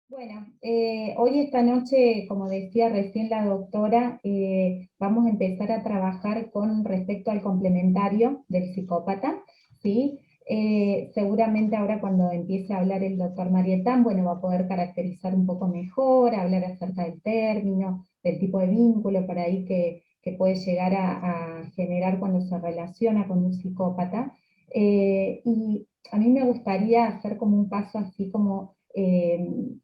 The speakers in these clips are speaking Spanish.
Bueno, hoy esta noche, como decía recién la doctora, vamos a empezar a trabajar con respecto al complementario del psicópata, ¿sí? Seguramente ahora cuando empiece a hablar el doctor Marietán, bueno, va a poder caracterizar un poco mejor, hablar acerca del término, del tipo de vínculo por ahí que puede llegar a generar cuando se relaciona con un psicópata. Y a mí me gustaría hacer como un paso así como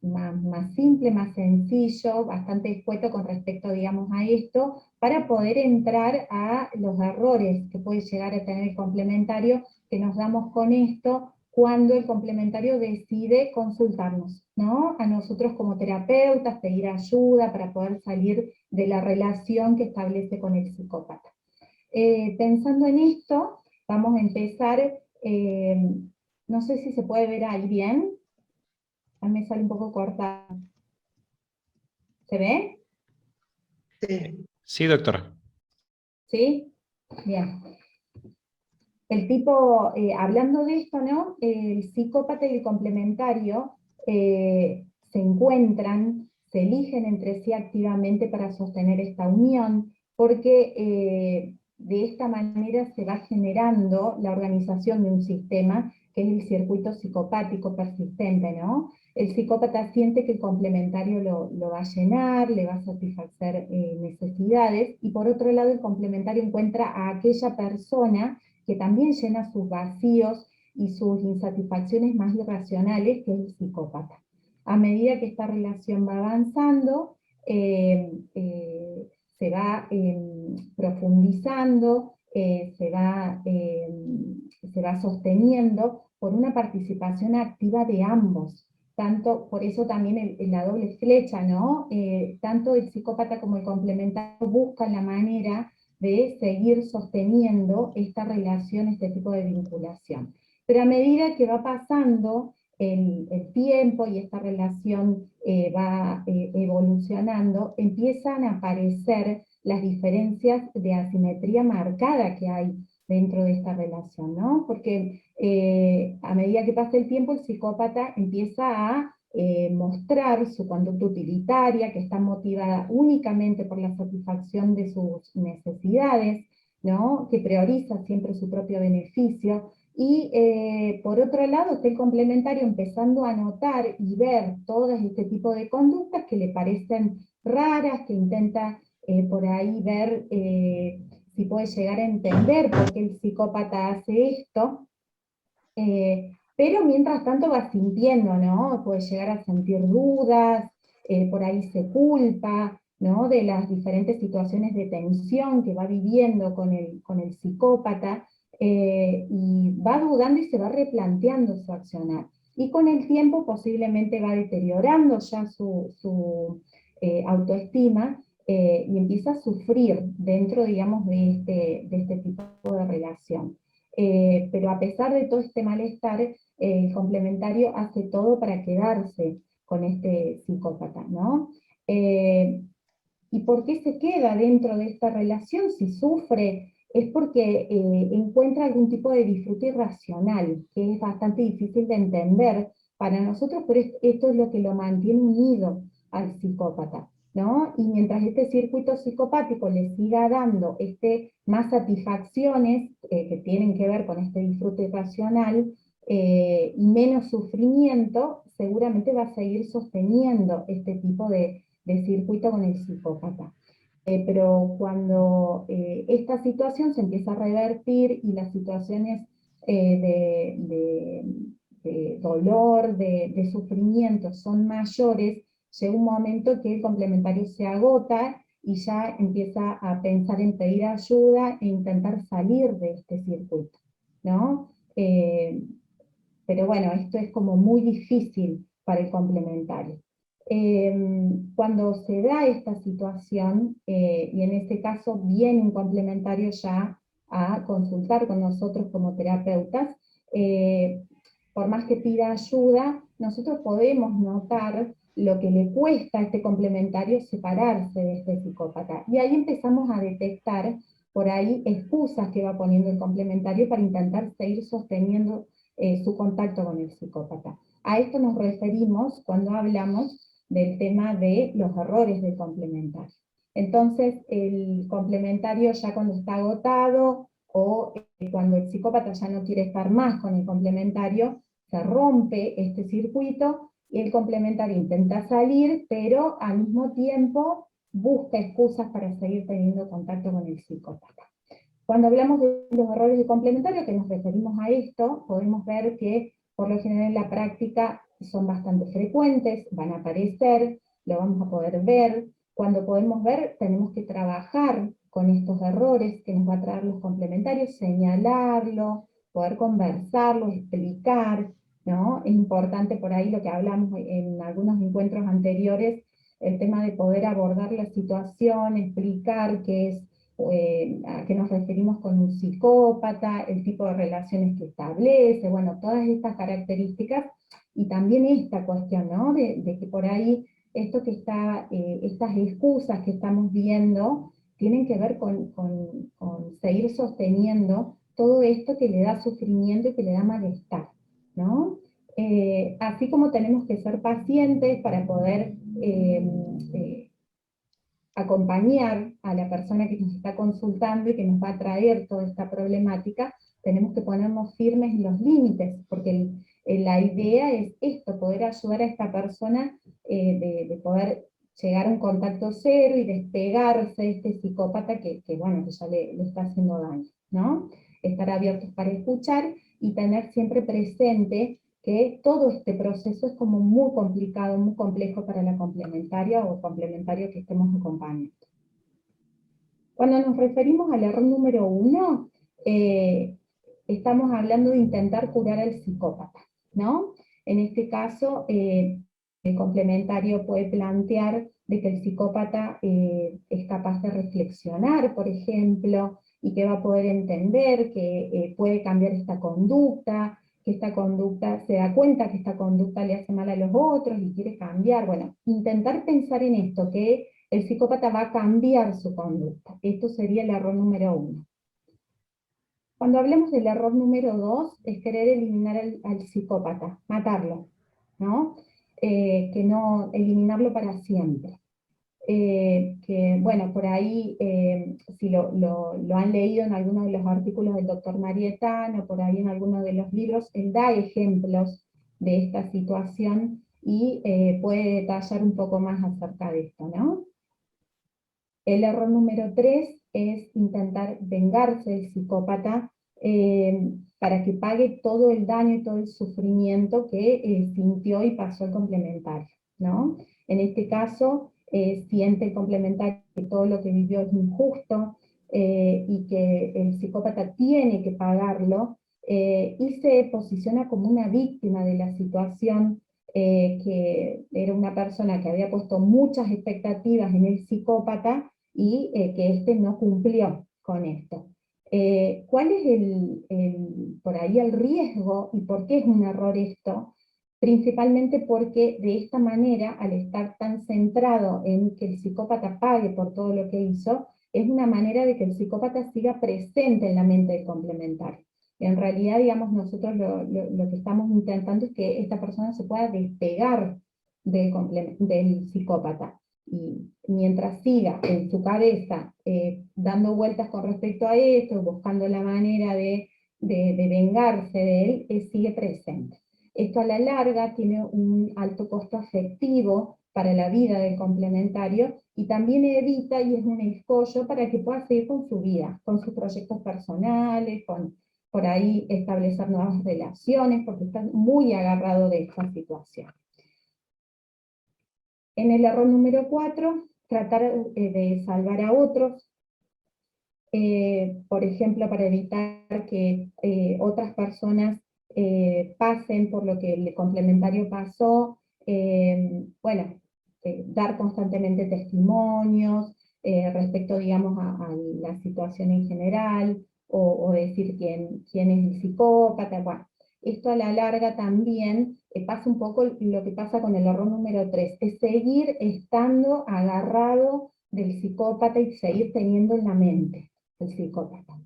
más simple, más sencillo, bastante escueto con respecto, digamos, a esto, para poder entrar a los errores que puede llegar a tener el complementario, que nos damos con esto cuando el complementario decide consultarnos, ¿no? A nosotros como terapeutas, pedir ayuda para poder salir de la relación que establece con el psicópata. Pensando en esto, vamos a empezar, no sé si se puede ver ahí bien. A mí me sale un poco corta. ¿Se ve? Sí, Sí, doctora. ¿Sí? Bien. El tipo, hablando de esto, ¿no? El psicópata y el complementario se encuentran, se eligen entre sí activamente para sostener esta unión, porque de esta manera se va generando la organización de un sistema que es el circuito psicopático persistente, ¿no? El psicópata siente que el complementario lo va a llenar, le va a satisfacer necesidades, y por otro lado el complementario encuentra a aquella persona que también llena sus vacíos y sus insatisfacciones más irracionales, que es el psicópata. A medida que esta relación va avanzando, se va profundizando, se va sosteniendo por una participación activa de ambos. Tanto, por eso también la doble flecha, ¿no? Tanto el psicópata como el complementario buscan la manera de seguir sosteniendo esta relación, este tipo de vinculación. Pero a medida que va pasando el tiempo y esta relación va evolucionando, empiezan a aparecer las diferencias de asimetría marcada que hay dentro de esta relación, ¿no? Porque a medida que pasa el tiempo, el psicópata empieza a mostrar su conducta utilitaria, que está motivada únicamente por la satisfacción de sus necesidades, ¿no? Que prioriza siempre su propio beneficio, y por otro lado está el complementario empezando a notar y ver todo este tipo de conductas que le parecen raras, que intenta por ahí ver si puede llegar a entender por qué el psicópata hace esto, pero mientras tanto va sintiendo, ¿no? Puede llegar a sentir dudas, por ahí se culpa, ¿no? De las diferentes situaciones de tensión que va viviendo con el psicópata, y va dudando y se va replanteando su accionar. Y con el tiempo posiblemente va deteriorando ya su autoestima, y empieza a sufrir dentro, digamos, de este tipo de relación. Pero a pesar de todo este malestar, el complementario hace todo para quedarse con este psicópata, ¿no? Eh, ¿Y por qué se queda dentro de esta relación? Si sufre, es porque encuentra algún tipo de disfrute irracional, que es bastante difícil de entender para nosotros, pero esto es lo que lo mantiene unido al psicópata, ¿no? Y mientras este circuito psicopático le siga dando más satisfacciones que tienen que ver con este disfrute irracional, y menos sufrimiento, seguramente va a seguir sosteniendo este tipo de circuito con el psicópata. Pero cuando esta situación se empieza a revertir y las situaciones de dolor, de sufrimiento son mayores, llega un momento que el complementario se agota y ya empieza a pensar en pedir ayuda e intentar salir de este circuito, ¿no? Pero bueno, esto es como muy difícil para el complementario. Cuando se da esta situación, y en este caso viene un complementario ya a consultar con nosotros como terapeutas, eh, por más que pida ayuda, nosotros podemos notar lo que le cuesta a este complementario separarse de este psicópata. Y ahí empezamos a detectar por ahí excusas que va poniendo el complementario para intentar seguir sosteniendo su contacto con el psicópata. A esto nos referimos cuando hablamos del tema de los errores del complementario. Entonces, el complementario ya cuando está agotado, o cuando el psicópata ya no quiere estar más con el complementario, se rompe este circuito y el complementario intenta salir, pero al mismo tiempo busca excusas para seguir teniendo contacto con el psicópata. Cuando hablamos de los errores de complementario, que nos referimos a esto, podemos ver que por lo general en la práctica son bastante frecuentes, van a aparecer, lo vamos a poder ver. Cuando podemos ver, tenemos que trabajar con estos errores que nos va a traer los complementarios, señalarlo, poder conversarlo, explicar, ¿no? Es importante por ahí lo que hablamos en algunos encuentros anteriores, el tema de poder abordar la situación, explicar qué es, a qué nos referimos con un psicópata, el tipo de relaciones que establece, bueno, todas estas características, y también esta cuestión, ¿no? De que por ahí esto que está, estas excusas que estamos viendo, tienen que ver con seguir sosteniendo todo esto que le da sufrimiento y que le da malestar, ¿no? Así como tenemos que ser pacientes para poder acompañar a la persona que nos está consultando y que nos va a traer toda esta problemática, tenemos que ponernos firmes en los límites, porque la idea es esto, poder ayudar a esta persona de poder llegar a un contacto cero y despegarse de este psicópata bueno, que ya le está haciendo daño, ¿no? Estar abiertos para escuchar y tener siempre presente que todo este proceso es como muy complicado, muy complejo para la complementaria o complementario que estemos acompañando. Cuando nos referimos al error número 1, estamos hablando de intentar curar al psicópata, ¿no? En este caso, el complementario puede plantear de que el psicópata es capaz de reflexionar, por ejemplo, y que va a poder entender que puede cambiar esta conducta, que esta conducta, se da cuenta que esta conducta le hace mal a los otros y quiere cambiar. Bueno, intentar pensar en esto, que el psicópata va a cambiar su conducta. Esto sería el error número 1. Cuando hablemos del error número 2, es querer eliminar al psicópata, matarlo, ¿no? Que no, eliminarlo para siempre. Que bueno, por ahí, si lo han leído en algunos de los artículos del doctor Marietano, por ahí en algunos de los libros, él da ejemplos de esta situación y puede detallar un poco más acerca de esto, ¿no? El error número 3 es intentar vengarse del psicópata para que pague todo el daño y todo el sufrimiento que sintió y pasó el complementario, ¿no? En este caso, siente el complementario que todo lo que vivió es injusto y que el psicópata tiene que pagarlo, y se posiciona como una víctima de la situación, que era una persona que había puesto muchas expectativas en el psicópata y que éste no cumplió con esto. ¿Cuál es por ahí el riesgo y por qué es un error esto? Principalmente porque de esta manera, al estar tan centrado en que el psicópata pague por todo lo que hizo, es una manera de que el psicópata siga presente en la mente del complementario. En realidad, digamos, nosotros lo que estamos intentando es que esta persona se pueda despegar del psicópata. Y mientras siga en su cabeza dando vueltas con respecto a esto, buscando la manera de vengarse de él, sigue presente. Esto a la larga tiene un alto costo afectivo para la vida del complementario y también evita y es un escollo para que pueda seguir con su vida, con sus proyectos personales, con por ahí establecer nuevas relaciones, porque está muy agarrado de esta situación. En el error número 4, tratar de salvar a otros, por ejemplo, para evitar que otras personas pasen por lo que el complementario pasó, bueno, dar constantemente testimonios respecto, digamos, a la situación en general, o decir quién es el psicópata, bueno. Esto a la larga también pasa un poco lo que pasa con el error número 3, es seguir estando agarrado del psicópata y seguir teniendo en la mente el psicópata.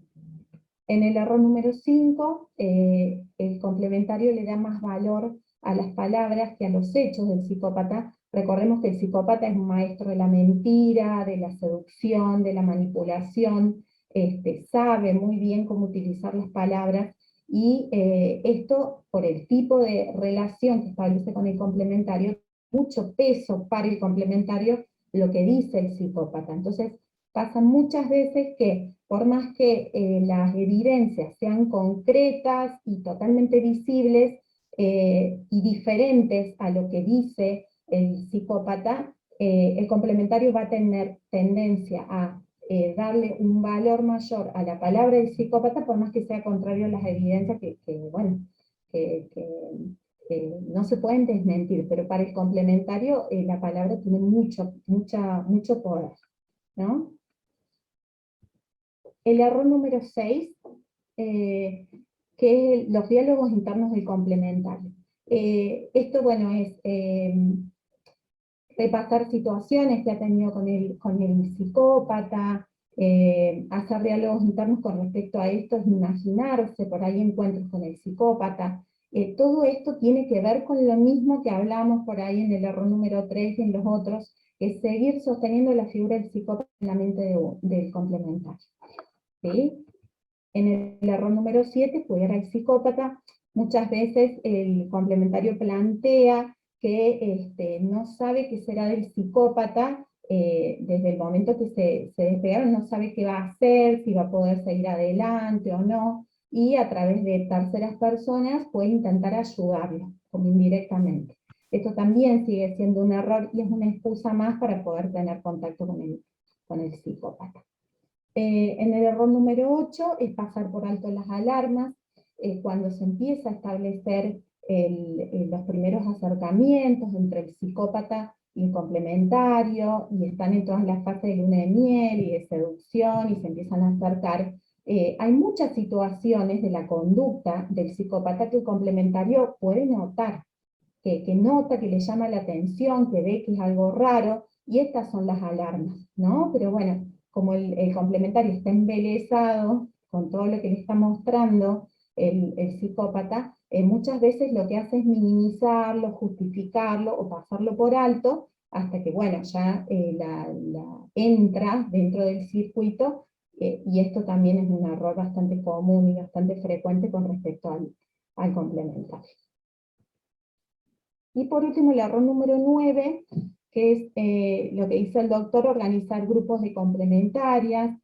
En el error número 5, el complementario le da más valor a las palabras que a los hechos del psicópata. Recordemos que el psicópata es un maestro de la mentira, de la seducción, de la manipulación, sabe muy bien cómo utilizar las palabras, y esto, por el tipo de relación que establece con el complementario, mucho peso para el complementario lo que dice el psicópata. Entonces, pasa muchas veces que, por más que las evidencias sean concretas y totalmente visibles, y diferentes a lo que dice el psicópata, el complementario va a tener tendencia a darle un valor mayor a la palabra del psicópata, por más que sea contrario a las evidencias bueno, que no se pueden desmentir, pero para el complementario la palabra tiene mucho poder, ¿no? El error número 6, que es los diálogos internos del complementario. Esto, bueno, es repasar situaciones que ha tenido con el psicópata, hacer diálogos internos con respecto a esto, es imaginarse por ahí encuentros con el psicópata. Todo esto tiene que ver con lo mismo que hablábamos por ahí en el error número 3 y en los otros, que es seguir sosteniendo la figura del psicópata en la mente del complementario. ¿Sí? En el error número 7, cuidar al psicópata. Muchas veces el complementario plantea que no sabe qué será del psicópata desde el momento que se despegaron, no sabe qué va a hacer, si va a poder seguir adelante o no, y a través de terceras personas puede intentar ayudarlo, como indirectamente. Esto también sigue siendo un error y es una excusa más para poder tener contacto con el psicópata. En el error número 8 es pasar por alto las alarmas, cuando se empieza a establecer los primeros acercamientos entre el psicópata y el complementario, y están en todas las fases de luna de miel y de seducción, y se empiezan a acercar. Hay muchas situaciones de la conducta del psicópata que el complementario puede notar, que nota, que le llama la atención, que ve que es algo raro, y estas son las alarmas, ¿no? Pero bueno, como el complementario está embelesado con todo lo que le está mostrando el psicópata, muchas veces lo que hace es minimizarlo, justificarlo o pasarlo por alto, hasta que, bueno, ya entra dentro del circuito, y esto también es un error bastante común y bastante frecuente con respecto al complementario. Y por último, el error número 9, que es lo que hizo el doctor, organizar grupos de complementarias,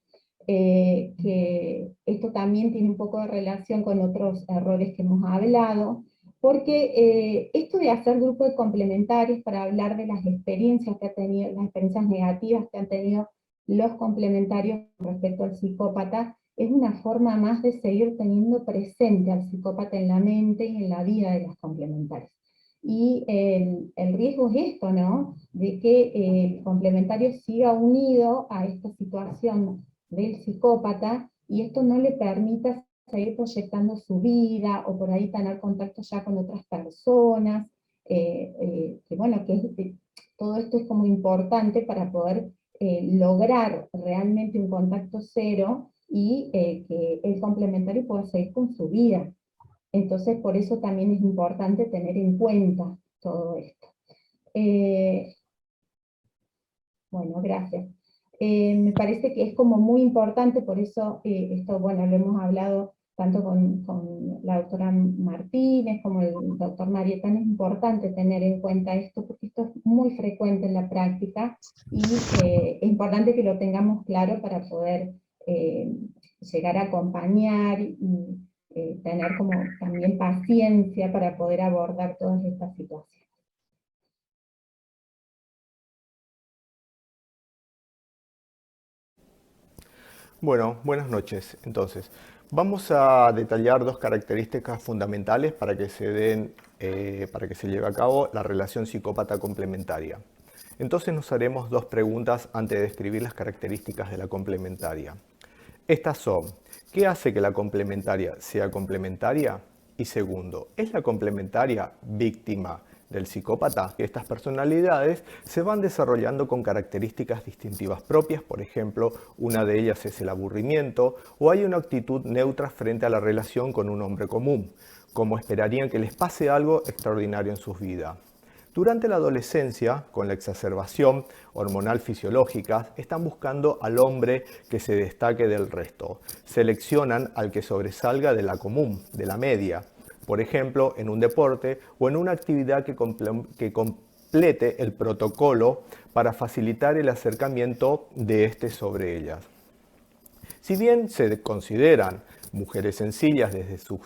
que esto también tiene un poco de relación con otros errores que hemos hablado, porque esto de hacer grupos de complementarios para hablar de las experiencias que ha tenido, las experiencias negativas que han tenido los complementarios respecto al psicópata, es una forma más de seguir teniendo presente al psicópata en la mente y en la vida de las complementarias. Y el riesgo es esto, ¿no? De que el complementario siga unido a esta situación del psicópata, y esto no le permita seguir proyectando su vida, o por ahí tener contacto ya con otras personas, que bueno, todo esto es como importante para poder lograr realmente un contacto cero, y que el complementario pueda seguir con su vida. Entonces, por eso también es importante tener en cuenta todo esto. Bueno, gracias. Me parece que es como muy importante, por eso esto, bueno, lo hemos hablado tanto con la doctora Martínez como el doctor Marietán, es importante tener en cuenta esto, porque esto es muy frecuente en la práctica, y es importante que lo tengamos claro para poder llegar a acompañar y tener como también paciencia para poder abordar todas estas situaciones. Bueno, buenas noches. Entonces, vamos a detallar dos características fundamentales para que para que se lleve a cabo la relación psicópata complementaria. Entonces nos haremos dos preguntas antes de describir las características de la complementaria. Estas son: ¿qué hace que la complementaria sea complementaria? Y segundo, ¿es la complementaria víctima del psicópata? Estas personalidades se van desarrollando con características distintivas propias, por ejemplo, una de ellas es el aburrimiento, o hay una actitud neutra frente a la relación con un hombre común. como esperarían que les pase algo extraordinario en sus vidas. Durante la adolescencia, con la exacerbación hormonal fisiológica, están buscando al hombre que se destaque del resto. Seleccionan al que sobresalga de la común, de la media. Por ejemplo, en un deporte o en una actividad que complete el protocolo para facilitar el acercamiento de este sobre ellas. Si bien se consideran mujeres sencillas desde su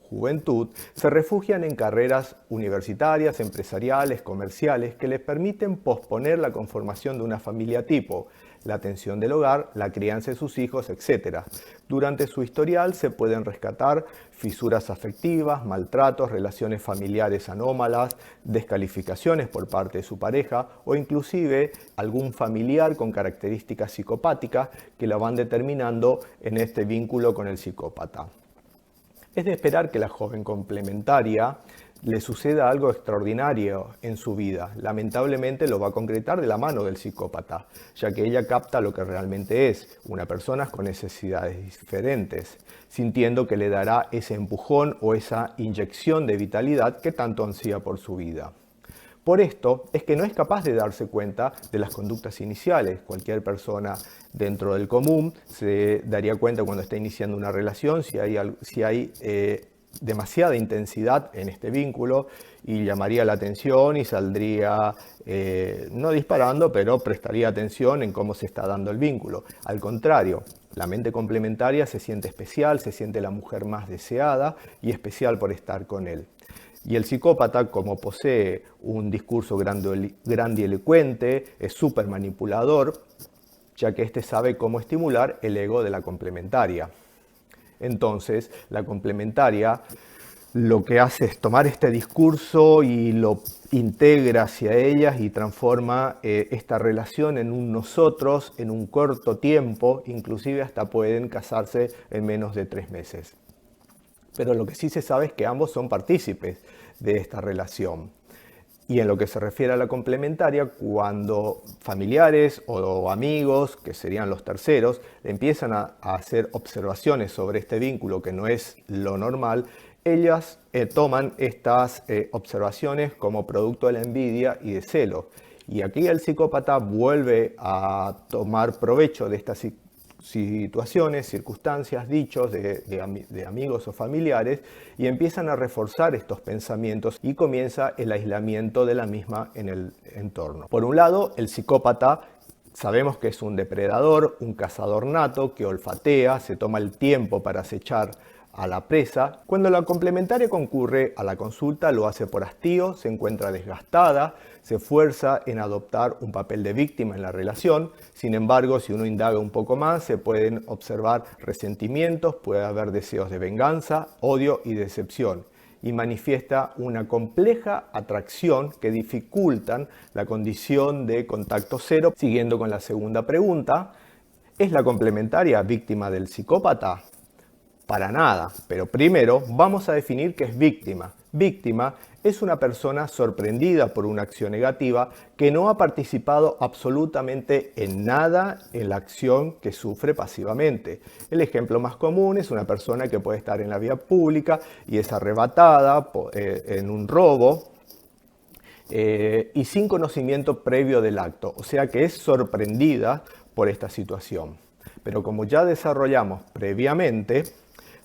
juventud, se refugian en carreras universitarias, empresariales, comerciales, que les permiten posponer la conformación de una familia tipo, la atención del hogar, la crianza de sus hijos, etc. Durante su historial se pueden rescatar fisuras afectivas, maltratos, relaciones familiares anómalas, descalificaciones por parte de su pareja o inclusive algún familiar con características psicopáticas que la van determinando en este vínculo con el psicópata. Es de esperar que la joven complementaria le suceda algo extraordinario en su vida. Lamentablemente lo va a concretar de la mano del psicópata, ya que ella capta lo que realmente es, una persona con necesidades diferentes, sintiendo que le dará ese empujón o esa inyección de vitalidad que tanto ansía por su vida. Por esto es que no es capaz de darse cuenta de las conductas iniciales. Cualquier persona dentro del común se daría cuenta cuando está iniciando una relación si hay demasiada intensidad en este vínculo y llamaría la atención y saldría, no disparando, pero prestaría atención en cómo se está dando el vínculo. Al contrario, la mente complementaria se siente especial, se siente la mujer más deseada y especial por estar con él. Y el psicópata, como posee un discurso grandilocuente, es súper manipulador, ya que éste sabe cómo estimular el ego de la complementaria. Entonces, la complementaria lo que hace es tomar este discurso y lo integra hacia ellas y transforma esta relación en un nosotros en un corto tiempo, inclusive hasta pueden casarse en menos de 3 meses. Pero lo que sí se sabe es que ambos son partícipes de esta relación. Y en lo que se refiere a la complementaria, cuando familiares o amigos, que serían los terceros, empiezan a hacer observaciones sobre este vínculo que no es lo normal, ellas toman estas observaciones como producto de la envidia y de celo. Y aquí el psicópata vuelve a tomar provecho de estas situaciones, circunstancias, dichos de amigos o familiares y empiezan a reforzar estos pensamientos y comienza el aislamiento de la misma en el entorno. Por un lado, el psicópata sabemos que es un depredador, un cazador nato que olfatea, se toma el tiempo para acechar a la presa. Cuando la complementaria concurre a la consulta lo hace por hastío, se encuentra desgastada, se esfuerza en adoptar un papel de víctima en la relación. Sin embargo, si uno indaga un poco más, se pueden observar resentimientos, puede haber deseos de venganza, odio y decepción. Y manifiesta una compleja atracción que dificultan la condición de contacto cero. Siguiendo con la segunda pregunta, ¿es la complementaria víctima del psicópata? Para nada, pero primero vamos a definir qué es víctima. Víctima es una persona sorprendida por una acción negativa que no ha participado absolutamente en nada en la acción que sufre pasivamente. El ejemplo más común es una persona que puede estar en la vía pública y es arrebatada en un robo y sin conocimiento previo del acto, o sea que es sorprendida por esta situación. Pero como ya desarrollamos previamente,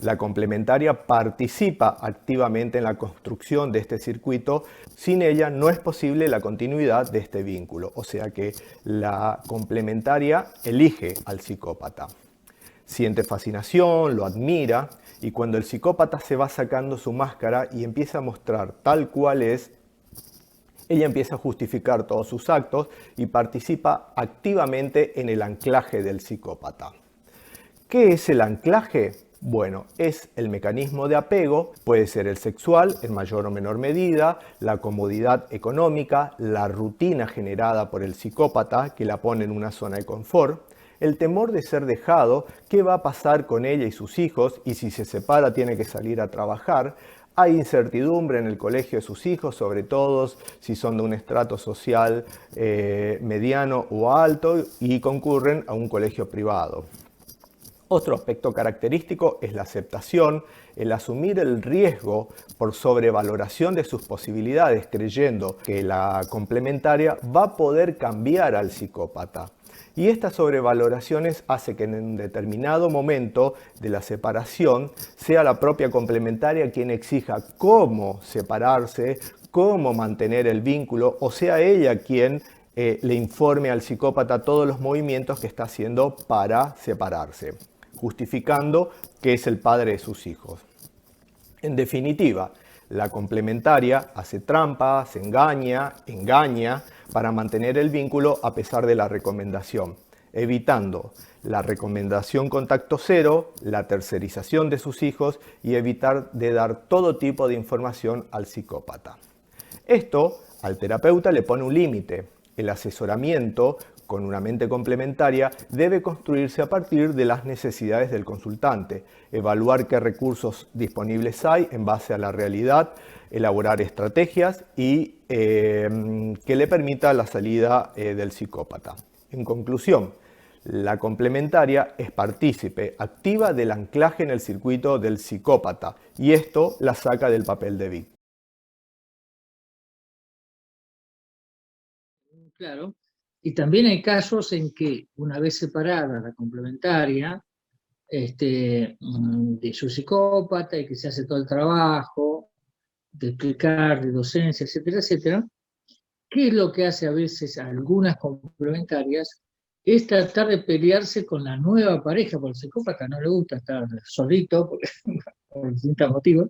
la complementaria participa activamente en la construcción de este circuito. Sin ella no es posible la continuidad de este vínculo. O sea que la complementaria elige al psicópata. Siente fascinación, lo admira y cuando el psicópata se va sacando su máscara y empieza a mostrar tal cual es, ella empieza a justificar todos sus actos y participa activamente en el anclaje del psicópata. ¿Qué es el anclaje? Bueno, es el mecanismo de apego, puede ser el sexual en mayor o menor medida, la comodidad económica, la rutina generada por el psicópata que la pone en una zona de confort, el temor de ser dejado, qué va a pasar con ella y sus hijos y si se separa tiene que salir a trabajar. Hay incertidumbre en el colegio de sus hijos, sobre todo si son de un estrato social mediano o alto y concurren a un colegio privado. Otro aspecto característico es la aceptación, el asumir el riesgo por sobrevaloración de sus posibilidades, creyendo que la complementaria va a poder cambiar al psicópata. Y estas sobrevaloraciones hace que en un determinado momento de la separación sea la propia complementaria quien exija cómo separarse, cómo mantener el vínculo, o sea ella quien le informe al psicópata todos los movimientos que está haciendo para separarse, justificando que es el padre de sus hijos. En definitiva, la complementaria hace trampa, se engaña para mantener el vínculo a pesar de la recomendación, evitando la recomendación contacto cero, la tercerización de sus hijos y evitar de dar todo tipo de información al psicópata. Esto al terapeuta le pone un límite. El asesoramiento con una mente complementaria debe construirse a partir de las necesidades del consultante, evaluar qué recursos disponibles hay en base a la realidad, elaborar estrategias y que le permita la salida del psicópata. En conclusión, la complementaria es partícipe activa del anclaje en el circuito del psicópata y esto la saca del papel de víctima. Claro. Y también hay casos en que, una vez separada la complementaria de su psicópata y que se hace todo el trabajo de explicar, de docencia, etcétera, etcétera, ¿qué es lo que hace a veces a algunas complementarias? Es tratar de pelearse con la nueva pareja, porque al psicópata no le gusta estar solito, por distintos motivos,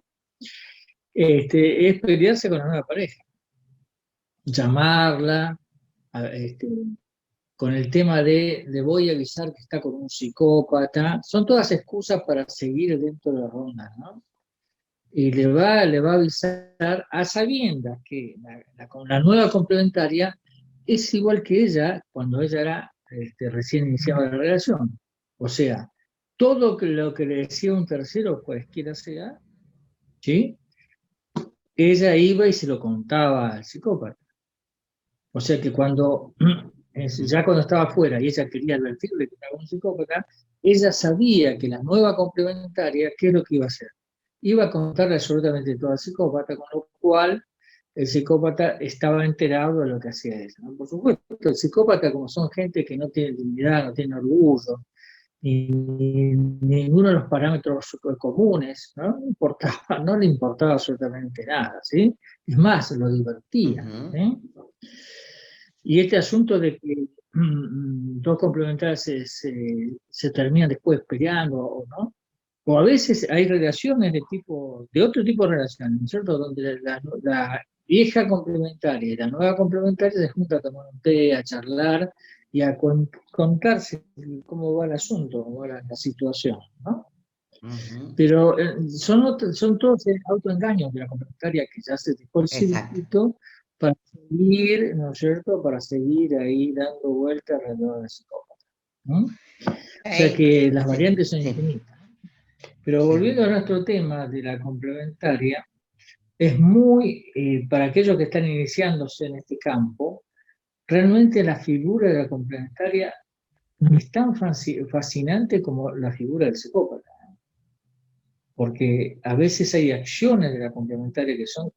es pelearse con la nueva pareja, llamarla, con el tema de le voy a avisar que está con un psicópata, son todas excusas para seguir dentro de la ronda, ¿no? Y le va a avisar a sabiendas que con la nueva complementaria es igual que ella cuando ella era recién iniciada la relación. O sea, todo lo que le decía un tercero, cualesquiera sea, ¿sí? Ella iba y se lo contaba al psicópata. O sea que ya cuando estaba afuera y ella quería advertirle que era un psicópata, ella sabía que la nueva complementaria, ¿qué es lo que iba a hacer? Iba a contarle absolutamente todo al psicópata, con lo cual el psicópata estaba enterado de lo que hacía ella, ¿no? Por supuesto, el psicópata, como son gente que no tiene dignidad, no tiene orgullo, ni ninguno de los parámetros comunes, ¿no? No le importaba absolutamente nada, ¿sí? Es más, lo divertía, ¿sí? Y este asunto de que dos complementarias se terminan después peleando, o no, o a veces hay relaciones de otro tipo de relaciones, ¿no es cierto? Donde la vieja complementaria y la nueva complementaria se juntan a tomar un té, a charlar y a contarse cómo va el asunto, cómo va la situación, ¿no? Pero son todos autoengaños de la complementaria que ya se dejó el circuito para seguir, ¿no es cierto?, para seguir ahí dando vueltas alrededor del psicópata, ¿no? O sea que las variantes son infinitas. Pero volviendo a nuestro tema de la complementaria, es para aquellos que están iniciándose en este campo, realmente la figura de la complementaria es tan fascinante como la figura del psicópata. Porque a veces hay acciones de la complementaria que son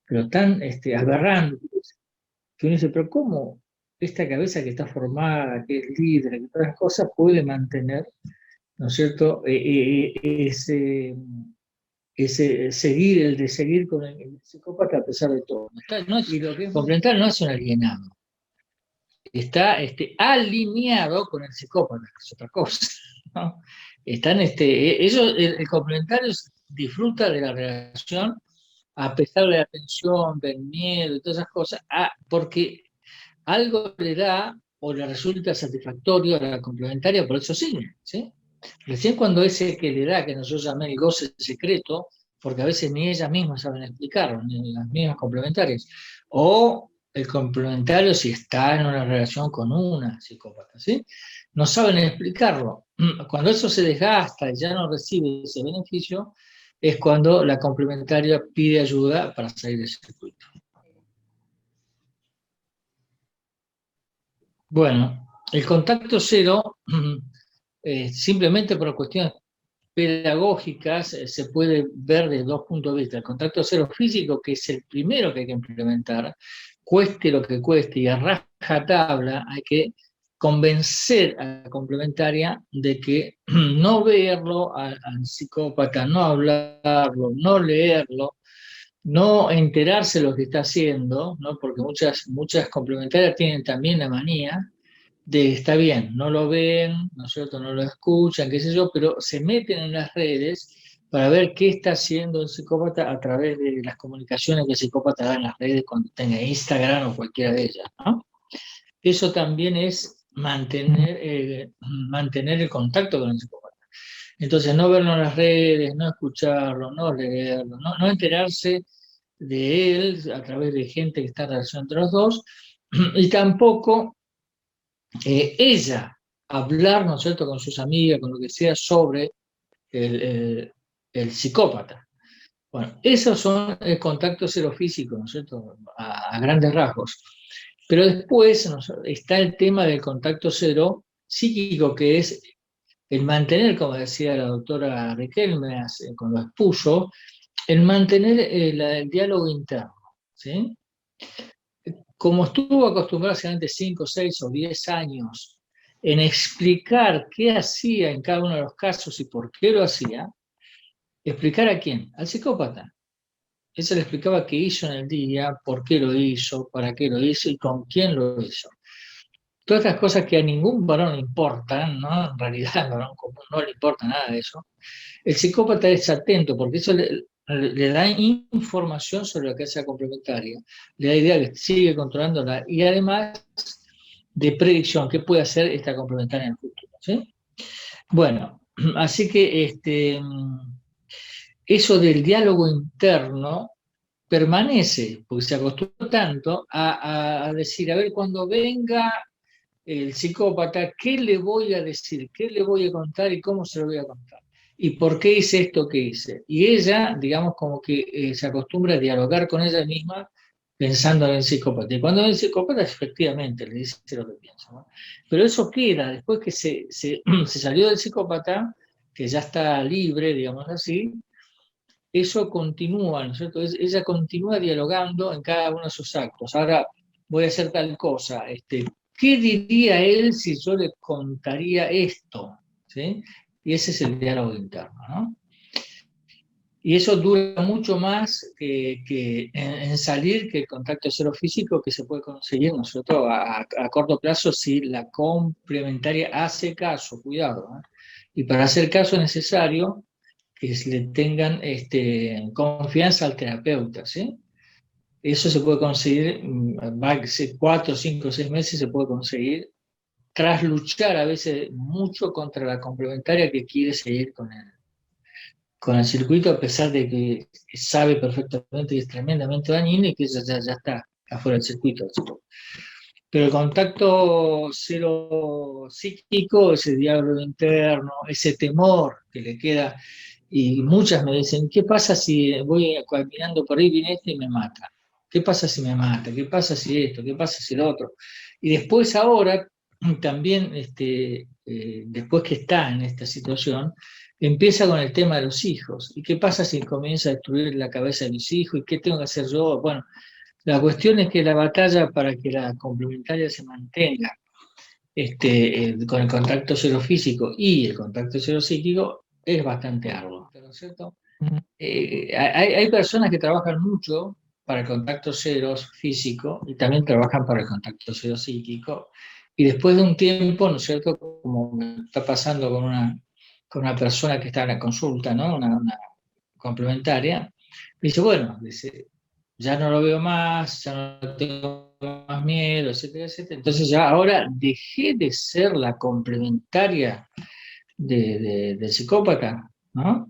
pero tan aberrantes, que uno dice, pero ¿cómo esta cabeza que está formada, que es líder, que todas las cosas, puede mantener, ¿no es cierto?, el de seguir con el psicópata a pesar de todo. Y lo que es complementario no es un alienado, está alineado con el psicópata, que es otra cosa, ¿no? El complementario disfruta de la relación a pesar de la tensión, del miedo y todas esas cosas, porque algo le da o le resulta satisfactorio a la complementaria, por eso sigue, ¿sí? Recién cuando ese que le da, que nosotros llamamos el goce secreto, porque a veces ni ellas mismas saben explicarlo, ni las mismas complementarias, o el complementario si está en una relación con una psicópata, ¿sí? No saben explicarlo. Cuando eso se desgasta y ya no recibe ese beneficio, es cuando la complementaria pide ayuda para salir del circuito. Bueno, el contacto cero simplemente por cuestiones pedagógicas se puede ver desde dos puntos de vista. El contacto cero físico, que es el primero que hay que implementar, cueste lo que cueste y a rajatabla, hay que convencer a la complementaria de que no verlo al psicópata, no hablarlo, no leerlo, no enterarse de lo que está haciendo, ¿no? Porque muchas complementarias tienen también la manía de, está bien, no lo ven, ¿no es cierto?, no lo escuchan, qué sé yo, pero se meten en las redes para ver qué está haciendo el psicópata a través de las comunicaciones que el psicópata da en las redes cuando tenga Instagram o cualquiera de ellas, ¿no? Eso también es mantener el contacto con el psicópata. Entonces, no verlo en las redes, no escucharlo, no leerlo, no enterarse de él a través de gente que está en relación entre los dos, y tampoco ella hablar, ¿no es cierto?, con sus amigas, con lo que sea, sobre el psicópata. Bueno, esos son el contacto cero físico, ¿no es cierto?, a grandes rasgos. Pero después está el tema del contacto cero psíquico, que es el mantener, como decía la doctora Riquelme cuando expuso, el mantener el diálogo interno, ¿sí? Como estuvo acostumbrado hace antes 5, 6 o 10 años en explicar qué hacía en cada uno de los casos y por qué lo hacía, ¿explicar a quién? Al psicópata. Ese le explicaba qué hizo en el día, por qué lo hizo, para qué lo hizo y con quién lo hizo. Todas estas cosas que a ningún varón le importan, ¿no? En realidad al varón común no le importa nada de eso. El psicópata es atento porque eso le da información sobre lo que hace la complementaria, le da idea que sigue controlándola y además de predicción, qué puede hacer esta complementaria en el futuro, ¿sí? Bueno, así que eso del diálogo interno permanece, porque se acostumbró tanto a decir, a ver, cuando venga el psicópata, ¿qué le voy a decir? ¿Qué le voy a contar y cómo se lo voy a contar? ¿Y por qué hice esto que hice? Y ella, digamos, como que se acostumbra a dialogar con ella misma pensando en el psicópata. Y cuando ve el psicópata, efectivamente, le dice lo que piensa, ¿no? Pero eso queda, después que se salió del psicópata, que ya está libre, digamos así, eso continúa, ¿no es cierto? Ella continúa dialogando en cada uno de sus actos. Ahora voy a hacer tal cosa, ¿qué diría él si yo le contaría esto? ¿Sí? Y ese es el diálogo interno, ¿no? Y eso dura mucho más que en salir que el contacto cero físico que se puede conseguir nosotros a corto plazo si la complementaria hace caso, cuidado, ¿eh? Y para hacer caso es necesario que le tengan confianza al terapeuta, ¿sí? Eso se puede conseguir, 4, 5, 6 meses se puede conseguir, tras luchar a veces mucho contra la complementaria que quiere seguir con el circuito, a pesar de que sabe perfectamente que es tremendamente dañino y que ya está afuera del circuito. Pero el contacto cero psíquico, ese diálogo interno, ese temor que le queda, y muchas me dicen, ¿qué pasa si voy caminando por ahí, viene este y me mata? ¿Qué pasa si me mata? ¿Qué pasa si esto? ¿Qué pasa si lo otro? Y después ahora, también, después que está en esta situación, empieza con el tema de los hijos. ¿Y qué pasa si comienza a destruir la cabeza de mis hijos? ¿Y qué tengo que hacer yo? Bueno, la cuestión es que la batalla para que la complementaria se mantenga con el contacto cero físico y el contacto cero psíquico es bastante arduo, ¿no es cierto? Hay personas que trabajan mucho para el contacto cero físico y también trabajan para el contacto cero psíquico, y después de un tiempo, ¿no es cierto?, como me está pasando con una persona que está en la consulta, ¿no?, una complementaria, dice, bueno, dice, ya no lo veo más, ya no tengo más miedo, etcétera, etcétera. Entonces ya ahora dejé de ser la complementaria del psicópata, ¿no?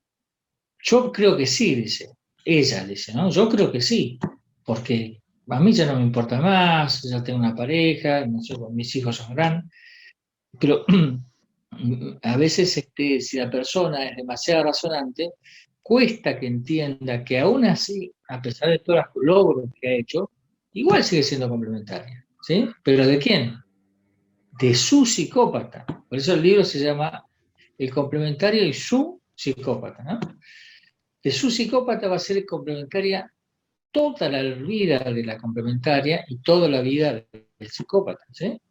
Yo creo que sí, dice. Ella dice, ¿no? Yo creo que sí, porque a mí ya no me importa más, ya tengo una pareja, no sé, mis hijos son grandes, pero a veces si la persona es demasiado razonante, cuesta que entienda que aún así, a pesar de todos los logros que ha hecho, igual sigue siendo complementaria, ¿sí? ¿Pero de quién? De su psicópata. Por eso el libro se llama el complementario y su psicópata, ¿no? De su psicópata va a ser complementaria toda la vida de la complementaria y toda la vida del psicópata, ¿sí?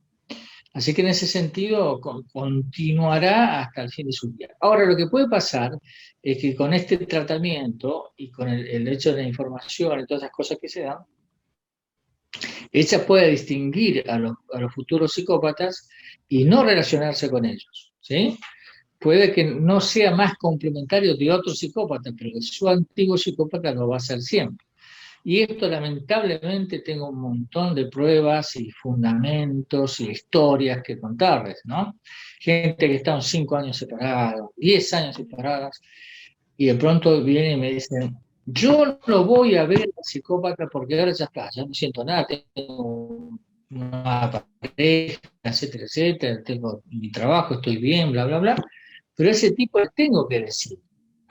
Así que en ese sentido continuará hasta el fin de su vida. Ahora, lo que puede pasar es que con este tratamiento y con el hecho de la información y todas esas cosas que se dan, ella puede distinguir a los futuros psicópatas y no relacionarse con ellos, ¿sí? Puede que no sea más complementario de otro psicópata, pero que su antiguo psicópata lo va a ser siempre. Y esto lamentablemente tengo un montón de pruebas y fundamentos y historias que contarles, ¿no? Gente que está 5 años separados, 10 años separadas, y de pronto vienen y me dicen, yo no voy a ver al psicópata porque ahora ya está, ya no siento nada, tengo una pareja, etcétera, etcétera, tengo mi trabajo, estoy bien, bla, bla, bla, pero a ese tipo le tengo que decir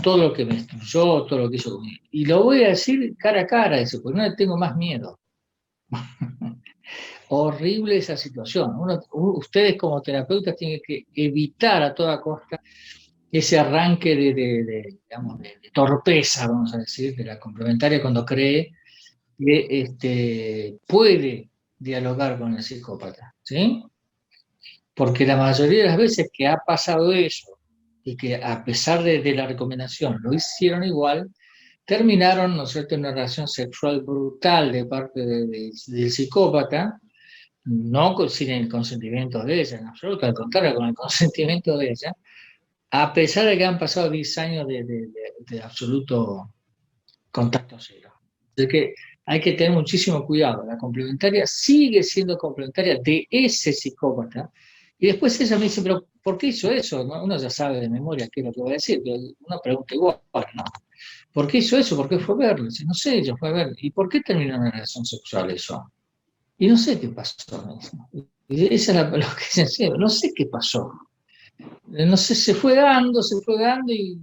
todo lo que me destruyó, todo lo que hizo conmigo. Y lo voy a decir cara a cara, eso, porque no le tengo más miedo. Horrible esa situación. Ustedes como terapeutas tienen que evitar a toda costa ese arranque digamos, de torpeza, vamos a decir, de la complementaria cuando cree que puede dialogar con el psicópata, ¿sí? Porque la mayoría de las veces que ha pasado eso, y que a pesar de la recomendación lo hicieron igual, terminaron, ¿no es cierto?, en una relación sexual brutal de parte del psicópata, no sin el consentimiento de ella, en absoluto, al contrario, con el consentimiento de ella, a pesar de que han pasado 10 años de absoluto contacto cero. Así que hay que tener muchísimo cuidado. La complementaria sigue siendo complementaria de ese psicópata. Y después ella me dice, pero ¿por qué hizo eso? ¿No? Uno ya sabe de memoria qué es lo que va a decir, pero uno pregunta igual, ¿no? ¿Por qué hizo eso? ¿Por qué fue a verlo? Dice, no sé, yo fui a ver. ¿Y por qué terminó en una relación sexual eso? Y no sé qué pasó. Me dice. Y esa es lo que se enseña. No sé qué pasó. No sé, se fue dando y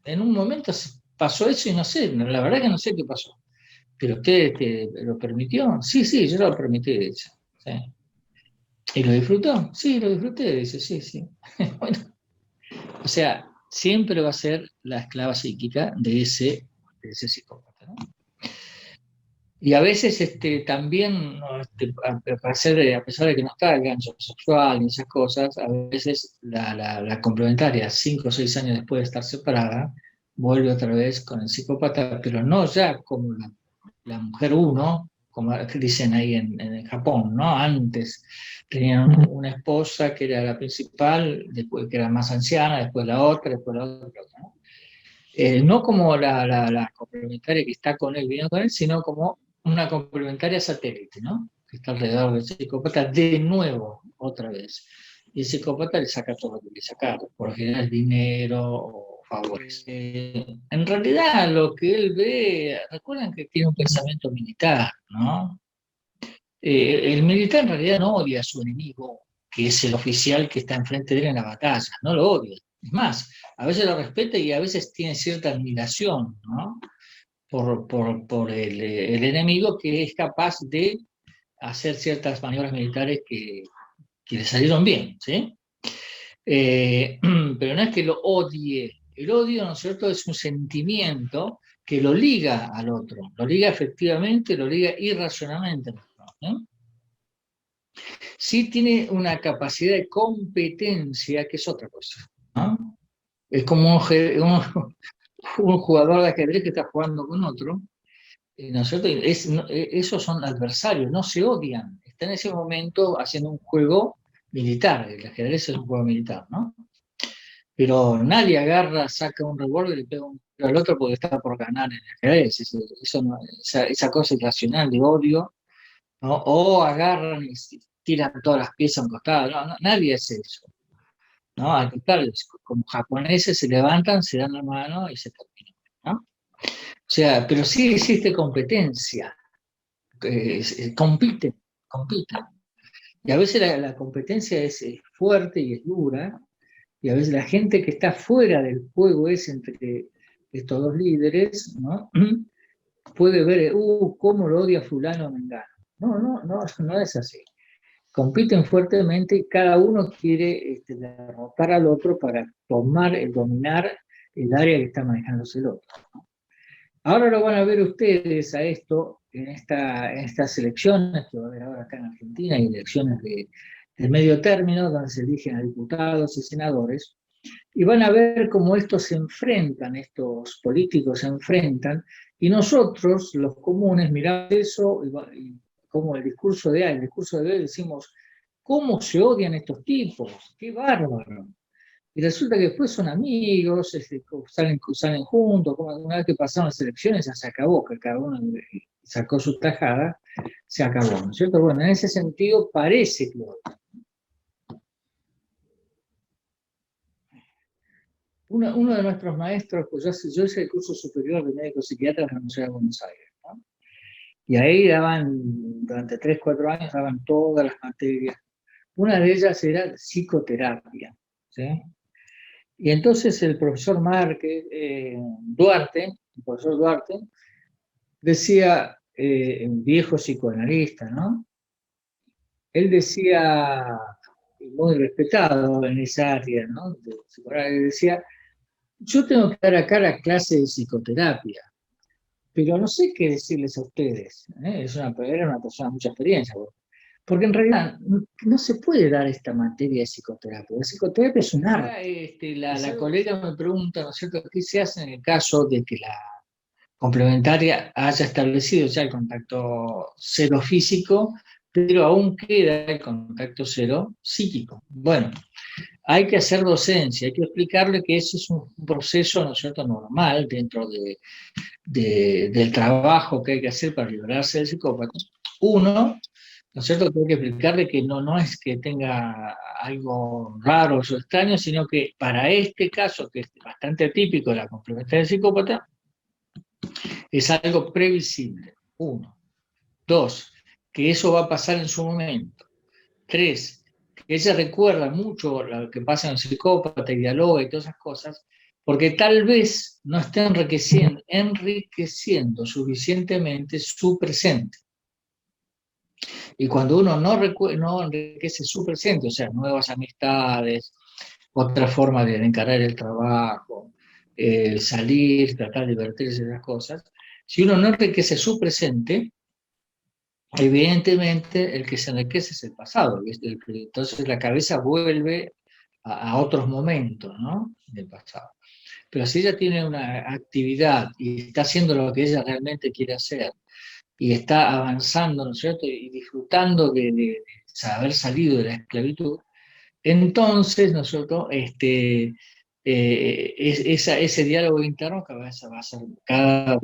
en un momento pasó eso y no sé, la verdad que no sé qué pasó. ¿Pero usted lo permitió? Sí, sí, yo lo permití, dice. ¿Sí? ¿Y lo disfrutó? Sí, lo disfruté, dice, sí, sí. Bueno, o sea, siempre va a ser la esclava psíquica de ese psicópata, ¿no? Y a veces también, ¿no? A pesar de que no está el gancho sexual y esas cosas, a veces la complementaria, 5 o 6 años después de estar separada, vuelve otra vez con el psicópata, pero no ya como la mujer uno, como dicen ahí en el Japón, ¿no? Antes tenían una esposa que era la principal, después que era más anciana, después la otra, ¿no? No como la complementaria que está con él, viene con él, sino como una complementaria satélite, ¿no? Que está alrededor del psicópata de nuevo, otra vez. Y el psicópata le saca todo lo que le saca, por lo general dinero o favores. En realidad, lo que él ve, recuerdan que tiene un pensamiento militar, ¿no? El militar en realidad no odia a su enemigo, que es el oficial que está enfrente de él en la batalla, no lo odia. Es más, a veces lo respeta y a veces tiene cierta admiración, ¿no? por el enemigo que es capaz de hacer ciertas maniobras militares que le salieron bien, ¿sí? Pero no es que lo odie. El odio, ¿no es cierto?, es un sentimiento que lo liga al otro, lo liga efectivamente, lo liga irracionalmente, ¿no? Sí tiene una capacidad de competencia que es otra cosa, ¿no? Es como un jugador de ajedrez que está jugando con otro, ¿no es cierto? Esos son adversarios, no se odian, están en ese momento haciendo un juego militar, el ajedrez es un juego militar, ¿no? Pero nadie agarra, saca un revólver y le pega un tiro al otro porque está por ganar en el ajedrez, esa cosa irracional de odio, ¿no? O agarran y tiran todas las piezas a un costado, nadie hace eso, ¿no? Al contrario, como japoneses se levantan, se dan la mano y se terminan, ¿no? O sea, pero sí existe competencia, compiten. Y a veces la competencia es fuerte y es dura, y a veces la gente que está fuera del juego es entre estos dos líderes, ¿no? Puede ver, cómo lo odia fulano o mengano. No es así. compiten fuertemente y cada uno quiere derrotar al otro para dominar el área que está manejándose el otro. Ahora lo van a ver ustedes a esto en estas elecciones que va a haber ahora acá en Argentina, y elecciones de medio término, donde se eligen a diputados y senadores, y van a ver cómo estos políticos se enfrentan, y nosotros, los comunes, miramos eso, y como el discurso de hoy decimos, ¿cómo se odian estos tipos? ¡Qué bárbaro! Y resulta que después son amigos, salen juntos, como una vez que pasaron las elecciones ya se acabó, que cada uno sacó su tajada, se acabó, ¿no es cierto? Bueno, en ese sentido parece que... Uno de nuestros maestros, pues yo hice el curso superior de médico psiquiatra en la Universidad de Buenos Aires, ¿no? Y ahí durante 3, 4 años, daban todas las materias. Una de ellas era psicoterapia, ¿sí? Y entonces el profesor Márquez, el profesor Duarte, decía, un viejo psicoanalista, ¿no? Él decía, muy respetado en esa área, ¿no? Él decía, yo tengo que dar acá la clase de psicoterapia, pero no sé qué decirles a ustedes, ¿eh? Era una persona de mucha experiencia, porque en realidad no se puede dar esta materia de psicoterapia. La psicoterapia es un arte. La colega me pregunta, ¿no es cierto?, ¿qué se hace en el caso de que la complementaria haya establecido ya el contacto cero físico, pero aún queda el contacto cero psíquico? Bueno, hay que hacer docencia, hay que explicarle que ese es un proceso, ¿no es cierto?, normal dentro del trabajo que hay que hacer para liberarse del psicópata. Uno, ¿no es cierto?, que hay que explicarle que no es que tenga algo raro o extraño, sino que para este caso, que es bastante típico de la complementaria del psicópata, es algo previsible. 1. 2, que eso va a pasar en su momento. 3, que ella recuerda mucho lo que pasa en el psicópata y dialoga y todas esas cosas, porque tal vez no esté enriqueciendo suficientemente su presente. Y cuando uno no enriquece su presente, o sea, nuevas amistades, otra forma de encarar el trabajo, salir, tratar de divertirse de las cosas, si uno no enriquece su presente, evidentemente el que se enriquece es el pasado, ¿viste? Entonces la cabeza vuelve a otros momentos, ¿no?, del pasado. Pero si ella tiene una actividad y está haciendo lo que ella realmente quiere hacer, y está avanzando, ¿no es cierto?, y disfrutando de haber salido de la esclavitud, entonces, ¿no es cierto?, ese diálogo interno cada vez va a ser menor,